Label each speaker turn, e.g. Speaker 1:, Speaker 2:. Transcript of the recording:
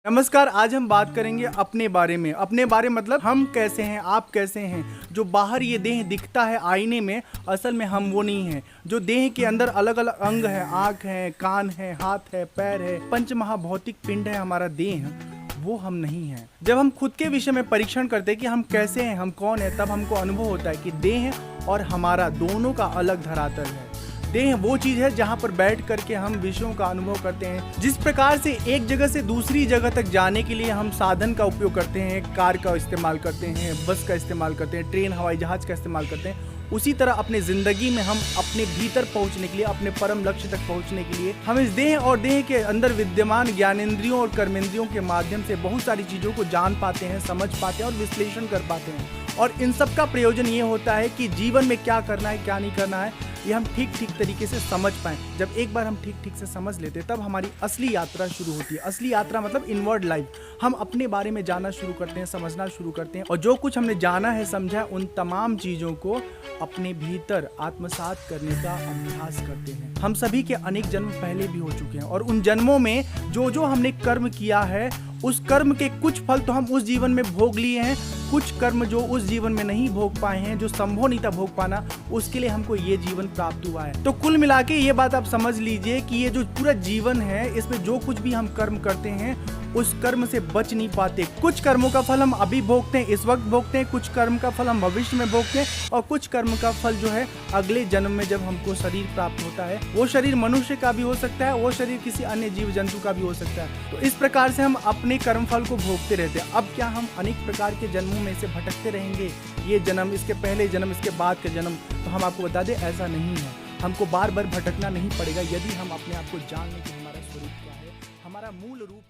Speaker 1: नमस्कार। आज हम बात करेंगे अपने बारे में। अपने बारे मतलब हम कैसे हैं, आप कैसे हैं। जो बाहर ये देह दिखता है आईने में, असल में हम वो नहीं हैं। जो देह के अंदर अलग अलग अंग है, आँख है, कान है, हाथ है, पैर है, पंच महाभौतिक पिंड है हमारा देह, वो हम नहीं हैं। जब हम खुद के विषय में परीक्षण करते हैं कि हम कैसे हैं, हम कौन है, तब हमको अनुभव होता है कि देह और हमारा दोनों का अलग धरातल है। देह वो चीज है जहाँ पर बैठ करके हम विषयों का अनुभव करते हैं। जिस प्रकार से एक जगह से दूसरी जगह तक जाने के लिए हम साधन का उपयोग करते हैं, कार का इस्तेमाल करते हैं, बस का इस्तेमाल करते हैं, ट्रेन, हवाई जहाज का इस्तेमाल करते हैं, उसी तरह अपने जिंदगी में हम अपने भीतर पहुंचने के लिए, अपने परम लक्ष्य तक पहुंचने के लिए हम इस देह और देह के अंदर विद्यमान ज्ञानेंद्रियों और कर्मेंद्रियों के माध्यम से बहुत सारी चीजों को जान पाते हैं, समझ पाते हैं और विश्लेषण कर पाते हैं। और इन सब का प्रयोजन ये होता है कि जीवन में क्या करना है, क्या नहीं करना है, ये हम ठीक ठीक तरीके से समझ पाएं। जब एक बार हम ठीक ठीक से समझ लेते हैं, तब हमारी असली यात्रा शुरू होती है। असली यात्रा मतलब इनवर्ड लाइफ। हम अपने बारे में जानना शुरू करते हैं, समझना शुरू करते हैं, और जो कुछ हमने जाना है, समझा है, उन तमाम चीज़ों को अपने भीतर आत्मसात करने का अभ्यास करते हैं। हम सभी के अनेक जन्म पहले भी हो चुके हैं, और उन जन्मों में जो जो हमने कर्म किया है, उस कर्म के कुछ फल तो हम उस जीवन में भोग लिए हैं, कुछ कर्म जो उस जीवन में नहीं भोग पाए हैं, जो संभव नहीं था भोग पाना, उसके लिए हमको ये जीवन प्राप्त हुआ है। तो कुल मिला के ये बात आप समझ लीजिए कि ये जो पूरा जीवन है, इसमें जो कुछ भी हम कर्म करते हैं, उस कर्म से बच नहीं पाते। कुछ कर्मों का फल हम अभी भोगते हैं, इस वक्त भोगते हैं, कुछ कर्म का फल हम भविष्य में भोगते हैं, और कुछ कर्म का फल जो है अगले जन्म में जब हमको शरीर प्राप्त होता है, वो शरीर मनुष्य का भी हो सकता है, वो शरीर किसी अन्य जीव जंतु का भी हो सकता है। तो इस प्रकार से हम अपने कर्म फल को भोगते रहते हैं। अब क्या हम अनेक प्रकार के जन्मों में से भटकते रहेंगे, ये जन्म, इसके पहले जन्म, इसके बाद के जन्म? तो हम आपको बता दें, ऐसा नहीं है। हमको बार बार भटकना नहीं पड़ेगा यदि हम अपने आप को जान लें कि हमारा स्वरूप क्या है, हमारा मूल रूप